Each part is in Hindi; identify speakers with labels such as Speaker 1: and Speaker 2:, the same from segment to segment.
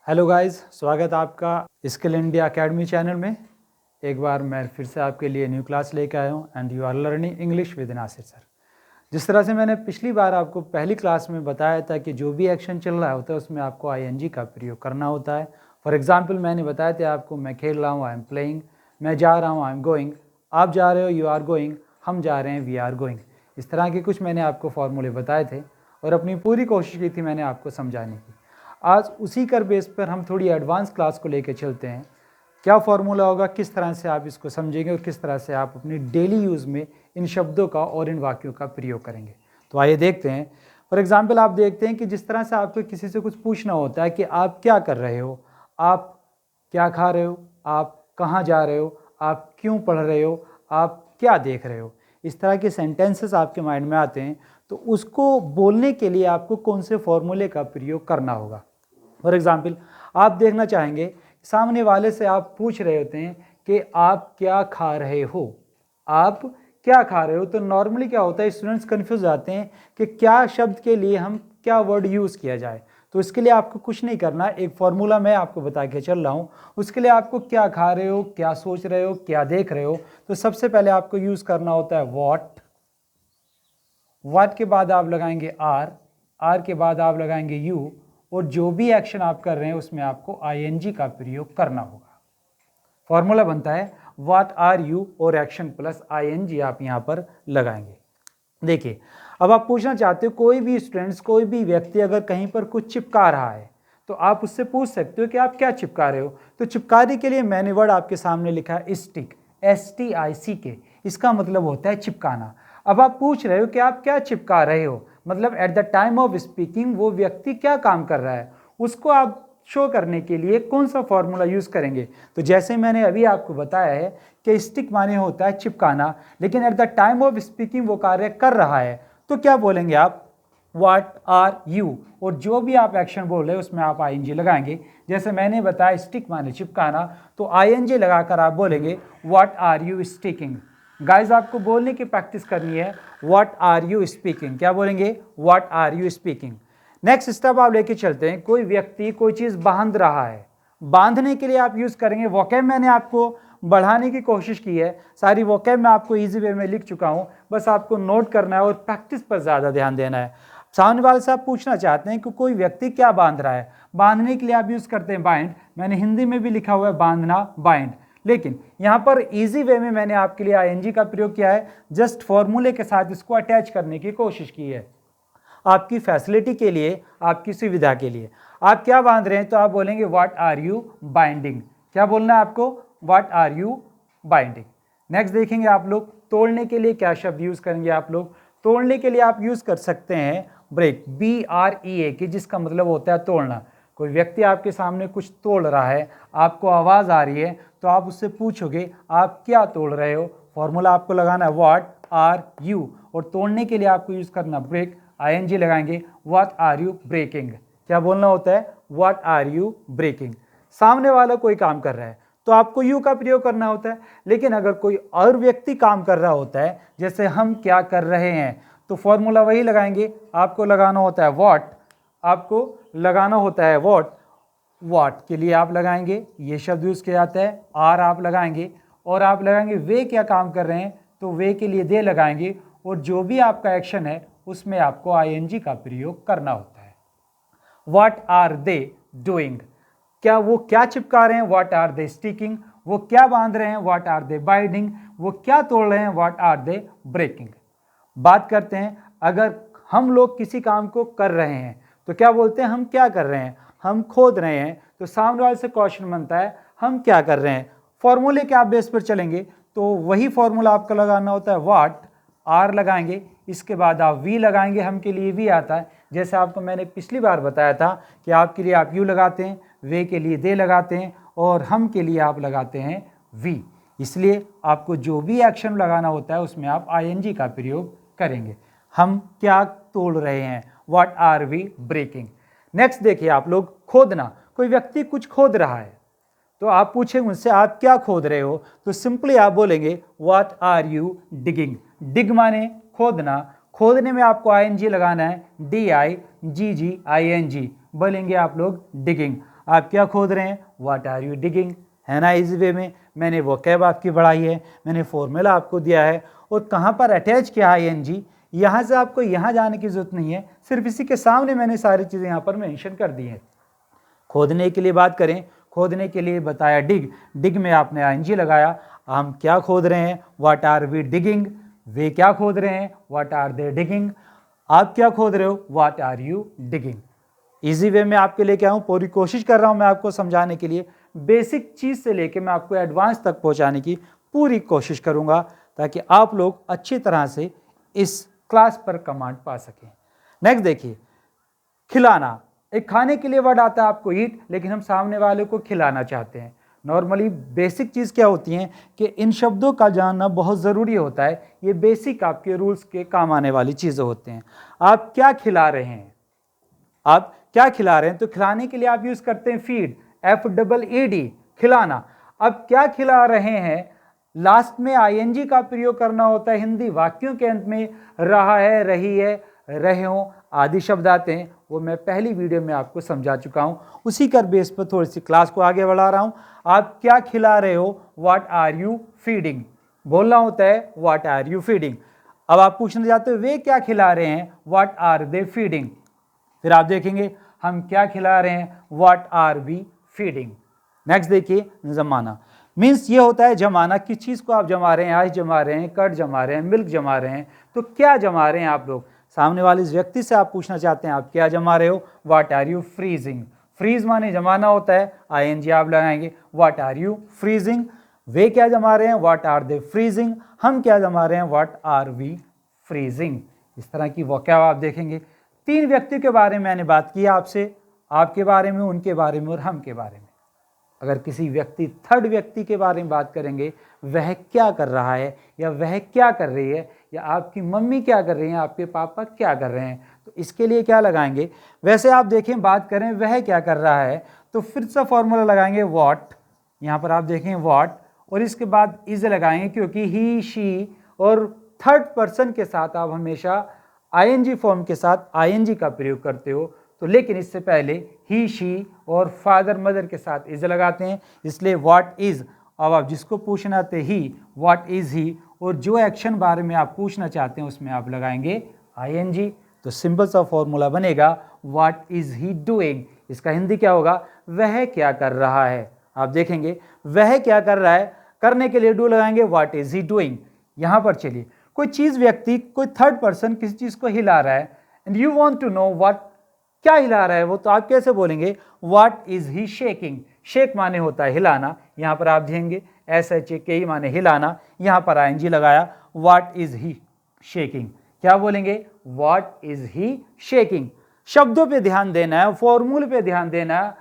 Speaker 1: हेलो गाइस, स्वागत है आपका स्किल इंडिया एकेडमी चैनल में। एक बार मैं फिर से आपके लिए न्यू क्लास लेकर आया हूँ and you are learning English with Nasir sir. जिस तरह से मैंने पिछली बार आपको पहली क्लास में बताया था कि जो भी एक्शन चल रहा होता है उसमें आपको आईएनजी का प्रयोग करना होता है। फॉर एग्जाम्पल मैंने बताया था आपको, मैं खेल रहा हूँ, आई एम प्लेइंग, मैं जा रहा हूँ, आई एम गोइंग, आप जा रहे हो, यू आर गोइंग, हम जा रहे हैं, वी आर गोइंग। इस तरह के कुछ मैंने आपको फॉर्मूले बताए थे और अपनी पूरी कोशिश की थी मैंने आपको समझाने की। आज उसी कर बेस पर हम थोड़ी एडवांस क्लास को लेकर चलते हैं। क्या फॉर्मूला होगा, किस तरह से आप इसको समझेंगे और किस तरह से आप अपनी डेली यूज़ में इन शब्दों का और इन वाक्यों का प्रयोग करेंगे। तो आइए देखते हैं। फॉर एग्जाम्पल आप देखते हैं कि जिस तरह से आपको किसी से कुछ पूछना होता है कि आप क्या कर रहे हो, आप क्या खा रहे हो, आप कहाँ जा रहे हो, आप क्यों पढ़ रहे हो, आप क्या देख रहे हो, इस तरह के सेंटेंसेस आपके माइंड में आते हैं। तो उसको बोलने के लिए आपको कौन से फॉर्मूले का प्रयोग करना होगा। फॉर एग्जाम्पल आप देखना चाहेंगे, सामने वाले से आप पूछ रहे होते हैं कि आप क्या खा रहे हो, आप क्या खा रहे हो। तो नॉर्मली क्या होता है, स्टूडेंट्स कंफ्यूज जाते हैं कि क्या शब्द के लिए हम क्या वर्ड यूज़ किया जाए। तो इसके लिए आपको कुछ नहीं करना, एक फॉर्मूला मैं आपको बता के चल रहा हूँ। उसके लिए आपको क्या खा रहे हो, क्या सोच रहे हो, क्या देख रहे हो, तो सबसे पहले आपको यूज़ करना होता है व्हाट के बाद आप लगाएंगे आर के बाद आप लगाएंगे यू, और जो भी एक्शन आप कर रहे हैं उसमें आपको आईएनजी का प्रयोग करना होगा। फॉर्मूला बनता है व्हाट आर यू और एक्शन प्लस आईएनजी आप यहां पर लगाएंगे। देखिए, अब आप पूछना चाहते हो, कोई भी स्टूडेंट्स, कोई भी व्यक्ति अगर कहीं पर कुछ चिपका रहा है तो आप उससे पूछ सकते हो कि आप क्या चिपका रहे हो। तो चिपकाने के लिए मैंने वर्ड आपके सामने लिखा है स्टिक, STICK। इसका मतलब होता है चिपकाना। अब आप पूछ रहे हो कि आप क्या चिपका रहे हो, मतलब at the time of speaking वो व्यक्ति क्या काम कर रहा है, उसको आप शो करने के लिए कौन सा फॉर्मूला यूज करेंगे। तो जैसे मैंने अभी आपको बताया है कि स्टिक माने होता है चिपकाना, लेकिन at the time of speaking वो कार्य कर रहा है, तो क्या बोलेंगे आप, व्हाट आर यू, और जो भी आप एक्शन बोल रहे हो उसमें आप आईएनजी लगाएंगे। जैसे मैंने बताया स्टिक माने चिपकाना, तो आईएनजी लगाकर आप बोलेंगे what are you sticking. Guys, आपको बोलने की प्रैक्टिस करनी है, व्हाट आर यू स्पीकिंग। क्या बोलेंगे, what are you speaking. Next step आप लेके चलते हैं, कोई व्यक्ति कोई चीज बांध रहा है, बांधने के लिए आप यूज करेंगे वोकैब। मैंने आपको बढ़ाने की कोशिश की है, सारी वोकैब मैं आपको इजी वे में लिख चुका हूं, बस आपको नोट करना है और प्रैक्टिस पर ज्यादा ध्यान देना है। सामने वाले से आप पूछना चाहते हैं कि कोई व्यक्ति क्या बांध रहा है, बांधने के लिए आप यूज करते हैं बाइंड। मैंने हिंदी में भी लिखा हुआ है बांधना, बाइंड, लेकिन यहां पर इजी वे में मैंने आपके लिए आईएनजी का प्रयोग किया है, जस्ट फॉर्मूले के साथ इसको अटैच करने की कोशिश की है आपकी फैसिलिटी के लिए, आपकी सुविधा के लिए। आप क्या बांध रहे हैं, तो आप बोलेंगे व्हाट आर यू बाइंडिंग। क्या बोलना है आपको, what are you binding. Next देखेंगे आप लोग, तोड़ने के लिए क्या शब्द यूज करेंगे आप लोग। तोड़ने के लिए आप यूज कर सकते हैं ब्रेक, BREAK, जिसका मतलब होता है तोड़ना। कोई व्यक्ति आपके सामने कुछ तोड़ रहा है, आपको आवाज आ रही है, तो आप उससे पूछोगे आप क्या तोड़ रहे हो। फॉर्मूला आपको लगाना है व्हाट आर यू, और तोड़ने के लिए आपको यूज करना ब्रेक, आईएनजी लगाएंगे, व्हाट आर यू ब्रेकिंग। क्या बोलना होता है, व्हाट आर यू ब्रेकिंग। सामने वाला कोई काम कर रहा है तो आपको यू का प्रयोग करना होता है, लेकिन अगर कोई और व्यक्ति काम कर रहा होता है, जैसे हम क्या कर रहे हैं, तो फॉर्मूला वही लगाएंगे। आपको लगाना होता है व्हाट, आपको लगाना होता है व्हाट के लिए आप लगाएंगे, ये शब्द यूज किया जाता है, आर आप लगाएंगे, और आप लगाएंगे वे क्या काम कर रहे हैं, तो वे के लिए दे लगाएंगे, और जो भी आपका एक्शन है उसमें आपको आईएनजी का प्रयोग करना होता है। व्हाट आर दे डूइंग, क्या वो क्या चिपका रहे हैं, व्हाट आर दे स्टिकिंग। वो क्या बांध रहे हैं, व्हाट आर दे बाइंडिंग। वो क्या तोड़ रहे हैं, व्हाट आर दे ब्रेकिंग। बात करते हैं, अगर हम लोग किसी काम को कर रहे हैं तो क्या बोलते हैं, हम क्या कर रहे हैं, हम खोद रहे हैं। तो सामने वाले से क्वेश्चन बनता है हम क्या कर रहे हैं। फॉर्मूले के आप बेस पर चलेंगे तो वही फॉर्मूला आपको लगाना होता है, व्हाट आर लगाएंगे, इसके बाद आप वी लगाएंगे, हम के लिए वी आता है। जैसे आपको मैंने पिछली बार बताया था कि आपके लिए आप यू लगाते हैं, वे के लिए दे लगाते हैं, और हम के लिए आप लगाते हैं वी। इसलिए आपको जो भी एक्शन लगाना होता है उसमें आप आईएनजी का प्रयोग करेंगे। हम क्या तोड़ रहे हैं, what are we breaking. Next देखिए आप लोग, खोदना। कोई व्यक्ति कुछ खोद रहा है तो आप पूछेंगे उनसे आप क्या खोद रहे हो, तो सिंपली आप बोलेंगे व्हाट आर यू डिगिंग। डिग माने खोदना, खोदने में आपको आईएनजी लगाना है, DIGGING, बोलेंगे आप लोग डिगिंग। आप क्या खोद रहे हैं, व्हाट आर यू डिगिंग, है ना। इजी वे में मैंने वोकैब आपकी बढ़ाई है, मैंने फॉर्मूला आपको दिया है और कहाँ पर अटैच किया ING, यहाँ से आपको यहाँ जाने की जरूरत नहीं है, सिर्फ इसी के सामने मैंने सारी चीज़ें यहाँ पर मेंशन कर दी हैं। खोदने के लिए बात करें, खोदने के लिए बताया डिग, डिग में आपने ING लगाया, हम क्या खोद रहे हैं, व्हाट आर वी डिगिंग, वे क्या खोद रहे हैं, व्हाट आर दे डिगिंग, आप क्या खोद रहे हो, what are you digging. Easy way में आपके लेके आऊँ, पूरी कोशिश कर रहा हूँ मैं आपको समझाने के लिए, बेसिक चीज़ से लेके मैं आपको एडवांस तक पहुँचाने की पूरी कोशिश करूँगा ताकि आप लोग अच्छी तरह से इस क्लास पर कमांड पा सकें। नेक्स्ट देखिए, खिलाना, एक खाने के लिए वर्ड आता है आपको ईट, लेकिन हम सामने वाले को खिलाना चाहते हैं। नॉर्मली बेसिक चीज़ क्या होती है कि इन शब्दों का जानना बहुत ज़रूरी होता है, ये बेसिक आपके रूल्स के काम आने वाली चीज़ें होते हैं। आप क्या खिला रहे हैं, आप क्या खिला रहे हैं, तो खिलाने के लिए आप यूज़ करते हैं फीड, FEED, खिलाना। अब क्या खिला रहे हैं, लास्ट में ING का प्रयोग करना होता है हिंदी वाक्यों के अंत में, रहा है, रही है, रहे हो आदि शब्द आते हैं, वो मैं पहली वीडियो में आपको समझा चुका हूँ, उसी कर बेस पर थोड़ी सी क्लास को आगे बढ़ा रहा हूँ। आप क्या खिला रहे हो, व्हाट आर यू फीडिंग, बोलना होता है व्हाट आर यू फीडिंग। अब आप पूछना चाहते हो वे क्या खिला रहे हैं, व्हाट आर दे फीडिंग, फिर आप देखेंगे हम क्या खिला रहे हैं, what are we feeding. Next देखिए, जमाना, मीन्स ये होता है जमाना, किस चीज़ को आप जमा रहे हैं, आइस जमा रहे हैं, कर्ड जमा रहे हैं, मिल्क जमा रहे हैं, तो क्या जमा रहे हैं आप लोग। सामने वाले इस व्यक्ति से आप पूछना चाहते हैं आप क्या जमा रहे हो, what are you freezing, freeze माने जमाना होता है, ING आप लगाएंगे, व्हाट आर यू फ्रीजिंग। वे क्या जमा रहे हैं, व्हाट आर दे फ्रीजिंग, हम क्या जमा रहे हैं, व्हाट आर वी फ्रीजिंग। इस तरह की वोकैब आप देखेंगे। 3 व्यक्तियों के बारे में मैंने बात की आपसे, आपके बारे में, उनके बारे में और हम के बारे में। अगर किसी व्यक्ति, थर्ड व्यक्ति के बारे में बात करेंगे, वह क्या कर रहा है या वह क्या कर रही है, या आपकी मम्मी क्या कर रही हैं, आपके पापा क्या कर रहे हैं, तो इसके लिए क्या लगाएंगे। वैसे आप देखें, बात करें वह क्या कर रहा है, तो फिर से फॉर्मूला लगाएंगे व्हाट, यहाँ पर आप देखें व्हाट, और इसके बाद इज लगाएंगे, क्योंकि ही, शी और थर्ड पर्सन के साथ आप हमेशा ING फॉर्म के साथ ING का प्रयोग करते हो, तो लेकिन इससे पहले ही, शी और फादर मदर के साथ इज लगाते हैं, इसलिए व्हाट इज। अब आप जिसको पूछना आते ही, व्हाट इज ही, और जो एक्शन बारे में आप पूछना चाहते हैं उसमें आप लगाएंगे ING, तो सिंपल सा फॉर्मूला बनेगा व्हाट इज ही डूइंग। इसका हिंदी क्या होगा, वह क्या कर रहा है। आप देखेंगे वह क्या कर रहा है, करने के लिए डू लगाएंगे, व्हाट इज ही डूइंग। यहाँ पर चलिए, कोई चीज़, व्यक्ति, कोई थर्ड पर्सन किसी चीज़ को हिला रहा है, and you want to know what, क्या हिला रहा है वो, तो आप कैसे बोलेंगे, what is he shaking. Shake माने होता है हिलाना, यहाँ पर आप देखेंगे SHAKE माने हिलाना, यहाँ पर ING लगाया, व्हाट इज ही शेकिंग, क्या बोलेंगे, व्हाट इज ही शेकिंग। शब्दों पे ध्यान देना है, फॉर्मूले पे ध्यान देना है,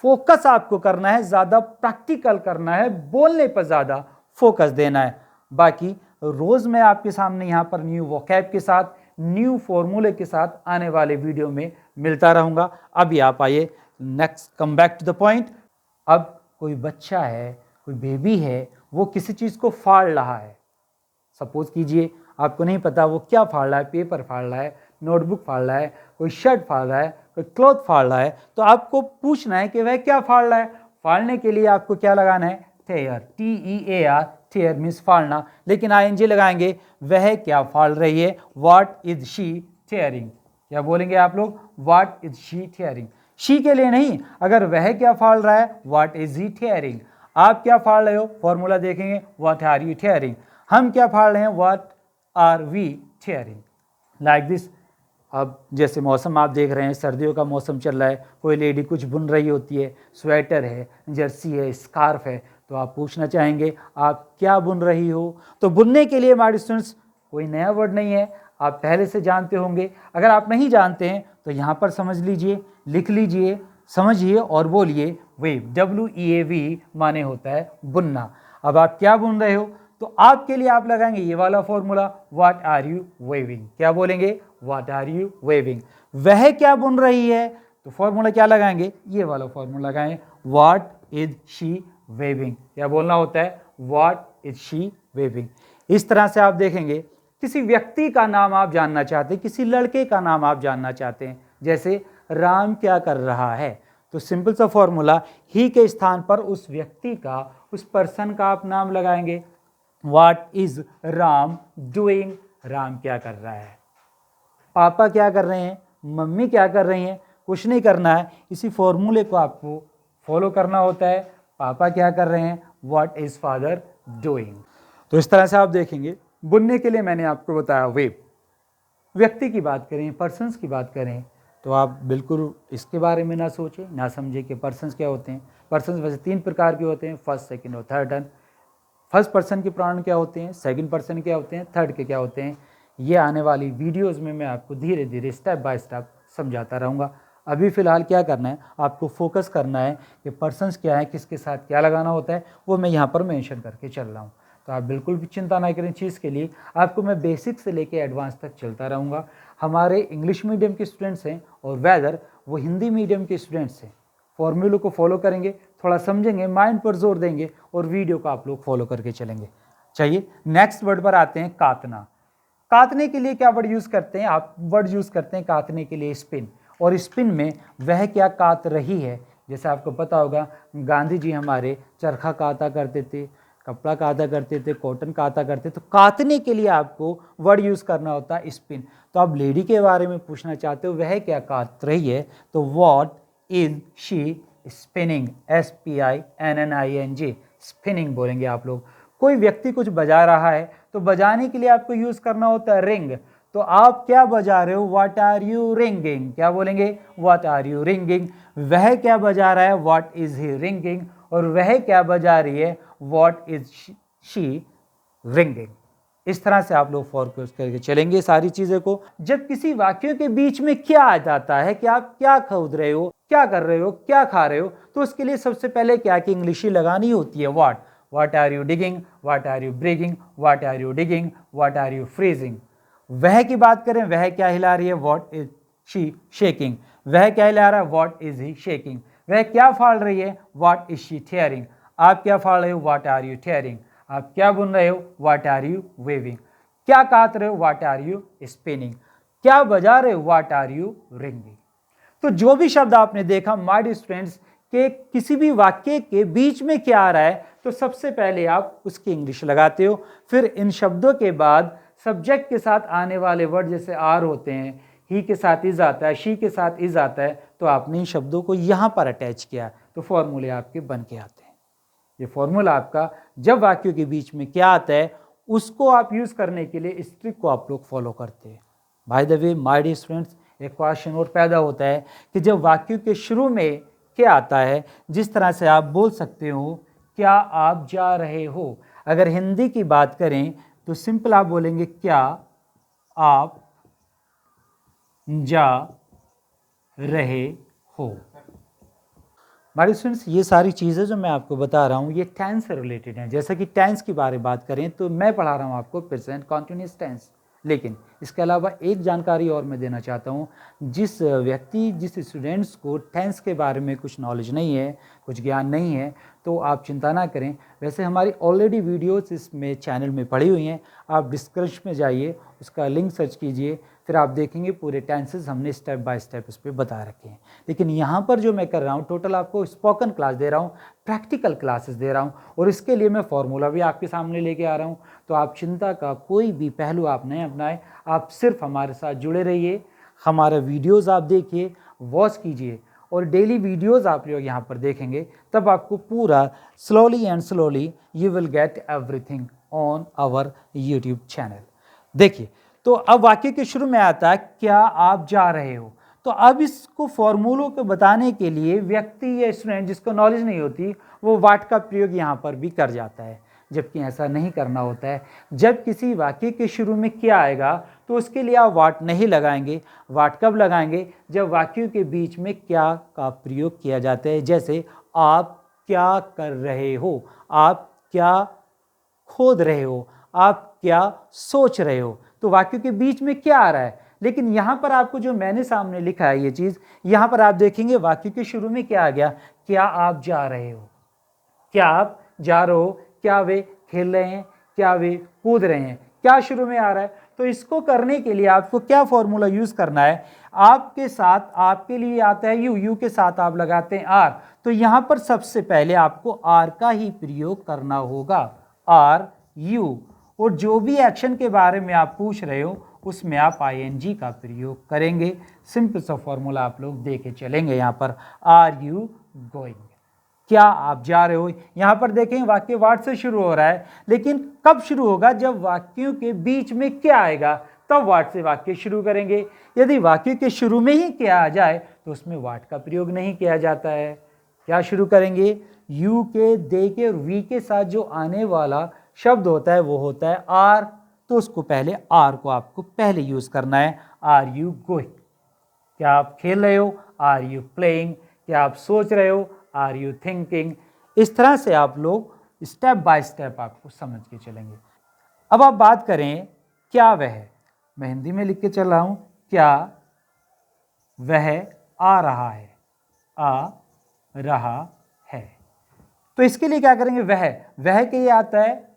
Speaker 1: फोकस आपको करना है, ज़्यादा प्रैक्टिकल करना है, बोलने पर ज़्यादा फोकस देना है। बाकी रोज़ मैं आपके सामने यहाँ पर न्यू वोकैब के साथ, न्यू फॉर्मूले के साथ आने वाले वीडियो में मिलता रहूँगा। अभी आप आइए, next come back to the point. अब कोई बच्चा है, कोई बेबी है, वो किसी चीज़ को फाड़ रहा है। सपोज कीजिए आपको नहीं पता वो क्या फाड़ रहा है, पेपर फाड़ रहा है, नोटबुक फाड़ रहा है, कोई शर्ट फाड़ रहा है, कोई क्लॉथ फाड़ रहा है, तो आपको पूछना है कि वह क्या फाड़ रहा है। फाड़ने के लिए आपको क्या लगाना है, टेयर, TEAR, टेयर मीन्स फाड़ना, लेकिन ING लगाएंगे, वह क्या फाड़ रही है, व्हाट इज शी टेयरिंग। क्या बोलेंगे आप लोग, what is she tearing. She के लिए नहीं, अगर वह क्या फाड़ रहा है, व्हाट इज ही टेयरिंग। आप क्या फाड़ रहे हो, फॉर्मूला देखेंगे, व्हाट आर यू टेयरिंग। हम क्या फाड़ रहे हैं, what are we tearing, like this. अब जैसे मौसम आप देख रहे हैं, सर्दियों का मौसम चल रहा है, कोई लेडी कुछ बुन रही होती है, स्वेटर है, जर्सी है, स्कार्फ है, तो आप पूछना चाहेंगे आप क्या बुन रही हो। तो बुनने के लिए हमारे स्टूडेंट्स कोई नया वर्ड नहीं है, आप पहले से जानते होंगे। अगर आप नहीं जानते हैं तो यहाँ पर समझ लीजिए, लिख लीजिए, समझिए और बोलिए वेव, WEAV माने होता है बुनना। अब आप क्या बुन रहे हो, तो आपके लिए आप लगाएंगे ये वाला formula, what are you waving. क्या बोलेंगे, व्हाट आर यू वेविंग। वह क्या बुन रही है, तो फॉर्मूला क्या लगाएंगे, ये वाला फॉर्मूला लगाएं, व्हाट इज शी वेविंग। क्या बोलना होता है, व्हाट इज शी वेविंग। इस तरह से आप देखेंगे, किसी व्यक्ति का नाम आप जानना चाहते हैं, किसी लड़के का नाम आप जानना चाहते हैं, जैसे राम क्या कर रहा है, तो सिंपल सा फॉर्मूला, ही के स्थान पर उस व्यक्ति का, उस पर्सन का आप नाम लगाएंगे। What is Ram doing, Ram क्या कर रहा है। पापा क्या कर रहे हैं, मम्मी क्या कर रही हैं, कुछ नहीं करना है, इसी फॉर्मूले को आपको फॉलो करना होता है। पापा क्या कर रहे हैं, व्हाट इज फादर डूइंग। तो इस तरह से आप देखेंगे। बुनने के लिए मैंने आपको बताया वेब। व्यक्ति की बात करें, पर्सन्स की बात करें, तो आप बिल्कुल इसके बारे में ना सोचें, ना समझें कि पर्सन्स क्या होते हैं। पर्सन्स वैसे 3 प्रकार के होते हैं, फर्स्ट, सेकंड और थर्ड। फर्स्ट पर्सन के प्रोनाउन क्या होते हैं, सेकंड पर्सन क्या होते हैं, थर्ड के क्या होते हैं, ये आने वाली वीडियोस में मैं आपको धीरे धीरे स्टेप बाय स्टेप समझाता रहूँगा। अभी फ़िलहाल क्या करना है, आपको फोकस करना है कि पर्सन्स क्या है, किसके साथ क्या लगाना होता है, वो मैं यहाँ पर मेंशन करके चल रहा हूँ। तो आप बिल्कुल भी चिंता ना करें चीज़ के लिए, आपको मैं बेसिक से लेके एडवांस तक चलता रहूँगा। हमारे इंग्लिश मीडियम के स्टूडेंट्स हैं और वेदर वो हिंदी मीडियम के स्टूडेंट्स हैं, फॉर्मूलों को फॉलो करेंगे, थोड़ा समझेंगे, माइंड पर जोर देंगे और वीडियो को आप लोग फॉलो करके चलेंगे। चाहिए नेक्स्ट वर्ड पर आते हैं, कातना। कातने के लिए क्या वर्ड यूज़ करते हैं, आप वर्ड यूज़ करते हैं कातने के लिए स्पिन। और स्पिन में वह क्या कात रही है, जैसे आपको पता होगा गांधी जी हमारे चरखा काता करते थे, कपड़ा काता करते थे, कॉटन काता करते थे। तो कातने के लिए आपको वर्ड यूज़ करना होता है स्पिन। तो आप लेडी के बारे में पूछना चाहते हो, वह क्या कात रही है, तो what is she spinning, SPINNING, spinning बोलेंगे आप लोग। कोई व्यक्ति कुछ बजा रहा है तो बजाने के लिए आपको यूज करना होता है रिंग। तो आप क्या बजा रहे हो, व्हाट आर यू रिंगिंग, क्या बोलेंगे, व्हाट आर यू रिंगिंग। वह क्या बजा रहा है, व्हाट इज ही रिंगिंग। और वह क्या बजा रही है, व्हाट इज शी रिंगिंग। इस तरह से आप लोग फोकस करके चलेंगे सारी चीज़ों को। जब किसी वाक्य के बीच में क्या आ जाता है कि आप क्या खोद रहे हो, क्या कर रहे हो, क्या खा रहे हो, तो उसके लिए सबसे पहले क्या की इंग्लिश ही लगानी होती है। What are you digging, what are you bragging, what are you digging, what are you freezing. वह की बात करें, वह क्या हिला रही है, व्हाट इज शी शेकिंग। वह क्या हिला रहा है, व्हाट इज ही शेकिंग। वह क्या फाड़ रही है, व्हाट इज शी टेयरिंग। आप क्या फाड़ रहे हो, व्हाट आर यू टेयरिंग। आप क्या बुन रहे हो, व्हाट आर यू वेविंग। क्या काट रहे हो, व्हाट आर यू स्पिनिंग। क्या बजा रहे हो, व्हाट आर यू रिंगिंग। तो जो भी शब्द आपने देखा माय डियर स्टूडेंट्स के किसी भी वाक्य के बीच में क्या आ रहा है, तो सबसे पहले आप उसकी इंग्लिश लगाते हो। फिर इन शब्दों के बाद सब्जेक्ट के साथ आने वाले वर्ड जैसे आर होते हैं, ही के साथ इज आता है, शी के साथ इज आता है, तो आपने इन शब्दों को यहां पर अटैच किया तो फॉर्मूले आपके बन के आते हैं। ये फॉर्मूला आपका जब वाक्यों के बीच में क्या आता है उसको आप यूज करने के लिए इस ट्रिक को आप लोग फॉलो करते हैं। By the way my dear students, एक क्वेश्चन और पैदा होता है कि जब वाक्य के शुरू में क्या आता है, जिस तरह से आप बोल सकते हो क्या आप जा रहे हो। अगर हिंदी की बात करें तो सिंपल आप बोलेंगे क्या आप जा रहे हो। हमारे स्टूडेंट्स, ये सारी चीज़ें जो मैं आपको बता रहा हूँ ये टेंस से रिलेटेड हैं। जैसा कि टेंस की बारे में बात करें तो मैं पढ़ा रहा हूँ आपको प्रेजेंट कॉन्टिन्यूस टेंस, लेकिन इसके अलावा एक जानकारी और मैं देना चाहता हूँ। जिस व्यक्ति, जिस स्टूडेंट्स को टेंस के बारे में कुछ नॉलेज नहीं है, कुछ ज्ञान नहीं है, तो आप चिंता ना करें। वैसे हमारी ऑलरेडी वीडियोस इसमें चैनल में पड़ी हुई हैं, आप डिस्क्रिप्शन में जाइए, उसका लिंक सर्च कीजिए, फिर आप देखेंगे पूरे टेंसेस हमने स्टेप बाय स्टेप उस पर बता रखे हैं। लेकिन यहाँ पर जो मैं कर रहा हूँ टोटल आपको स्पोकन क्लास दे रहा हूँ, प्रैक्टिकल क्लासेस दे रहा हूँ, और इसके लिए मैं फॉर्मूला भी आपके सामने लेके आ रहा हूँ। तो आप चिंता का कोई भी पहलू आप नहीं अपनाएं, आप सिर्फ हमारे साथ जुड़े रहिए, हमारे वीडियोज़ आप देखिए, वॉच कीजिए, और डेली वीडियोज़ आप लोग यहाँ पर देखेंगे, तब आपको पूरा slowly and slowly you will get everything on our YouTube channel. देखिए, तो अब वाक्य के शुरू में आता है क्या आप जा रहे हो। तो अब इसको फॉर्मूलों को बताने के लिए व्यक्ति या स्टूडेंट जिसको नॉलेज नहीं होती वो वाट का प्रयोग यहाँ पर भी कर जाता है, जबकि ऐसा नहीं करना होता है। जब किसी वाक्य के शुरू में क्या आएगा तो उसके लिए आप वाट नहीं लगाएंगे। वाट कब लगाएंगे, जब वाक्य के बीच में क्या का प्रयोग किया जाता है। जैसे आप क्या कर रहे हो, आप क्या खोद रहे हो, आप क्या सोच रहे हो, तो वाक्य के बीच में क्या आ रहा है। लेकिन यहाँ पर आपको जो मैंने सामने लिखा है ये चीज़, यहाँ पर आप देखेंगे वाक्य के शुरू में क्या आ गया, क्या आप जा रहे हो। क्या आप जा रहे हो, क्या वे खेल रहे हैं, क्या वे कूद रहे हैं, क्या शुरू में आ रहा है। तो इसको करने के लिए आपको क्या फॉर्मूला यूज करना है, आपके साथ आपके लिए आता है यू के साथ आप लगाते हैं आर, तो यहां पर सबसे पहले आपको आर का ही प्रयोग करना होगा, आर यू, और जो भी एक्शन के बारे में आप पूछ रहे हो उसमें आप आईएनजी का प्रयोग करेंगे। सिंपल सा फॉर्मूला आप लोग दे के चलेंगे। यहाँ पर आर यू गोइंग, क्या आप जा रहे हो। यहाँ पर देखें वाक्य वाट से शुरू हो रहा है, लेकिन कब शुरू होगा, जब वाक्यों के बीच में क्या आएगा तब वाट से वाक्य शुरू करेंगे। यदि वाक्य के शुरू में ही क्या आ जाए तो उसमें वाट का प्रयोग नहीं किया जाता है। क्या शुरू करेंगे, यू के, दे के और वी के साथ जो आने वाला शब्द होता है वो होता है आर, तो उसको पहले आर को आपको पहले यूज करना है। आर यू गोइंग, क्या आप खेल रहे हो, आर यू प्लेइंग, क्या आप सोच रहे हो, आर यू थिंकिंग। इस तरह से आप लोग स्टेप बाय स्टेप आपको समझ के चलेंगे। अब आप बात करें क्या वह, मैं हिंदी में लिख के चल रहा हूं, क्या वह आ रहा है, आ रहा है। तो इसके लिए क्या करेंगे, वह के लिए आता है,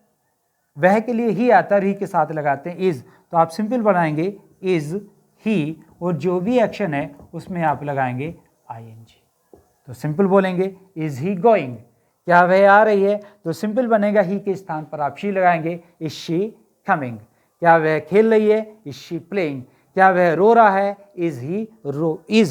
Speaker 1: वह के लिए ही आता है, ही के साथ लगाते हैं इज, तो आप सिंपल बनाएंगे इज ही, और जो भी एक्शन है उसमें आप लगाएंगे आईएनजी। तो सिंपल बोलेंगे इज ही गोइंग, क्या वह आ रही है, तो सिंपल बनेगा ही के स्थान पर आप शी लगाएंगे, इज शी कमिंग। क्या वह खेल रही है, इज शी प्लेइंग। क्या वह रो रहा है, इज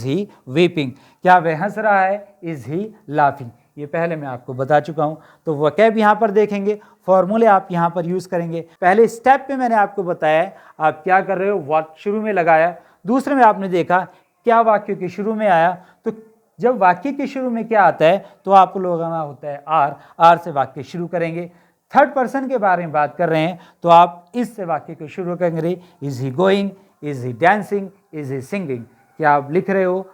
Speaker 1: ही वीपिंग। क्या वह हंस रहा है, इज ही लाफिंग। ये पहले मैं आपको बता चुका हूं। तो वर्ब यहाँ पर देखेंगे, फॉर्मूले आप यहाँ पर यूज करेंगे। पहले स्टेप पे मैंने आपको बताया आप क्या कर रहे हो, व्हाट शुरू में लगाया। दूसरे में आपने देखा क्या वाक्य के शुरू में आया, तो जब वाक्य के शुरू में क्या आता है तो आपको लगाना होता है आर से वाक्य शुरू करेंगे। थर्ड पर्सन के बारे में बात कर रहे हैं तो आप इससे वाक्य को शुरू करेंगे, is he going, is he dancing, is he singing. क्या आप लिख रहे हो,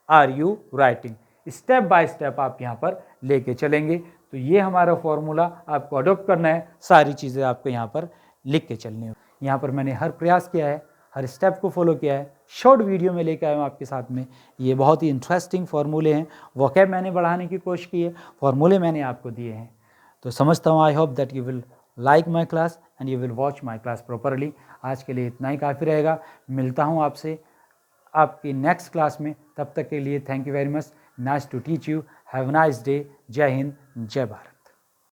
Speaker 1: are you writing. Step by step आप यहाँ पर लेके चलेंगे। तो ये हमारा फॉर्मूला आपको अडॉप्ट करना है, सारी चीज़ें आपको यहाँ पर लिख के चलनी हो। यहाँ पर मैंने हर प्रयास किया है, हर स्टेप को फॉलो किया है, शॉर्ट वीडियो में लेकर आया हूँ आपके साथ में। ये बहुत ही इंटरेस्टिंग फार्मूले हैं, वोकैब मैंने बढ़ाने की कोशिश की है, फार्मूले मैंने आपको दिए हैं। तो समझता हूँ, I hope that you will like my class and you will watch my class properly. आज के लिए इतना ही काफ़ी रहेगा, मिलता हूँ आपसे आपकी नेक्स्ट क्लास में। तब तक के लिए thank you very much, nice to teach you, have a nice day. जय हिंद, जय भारत।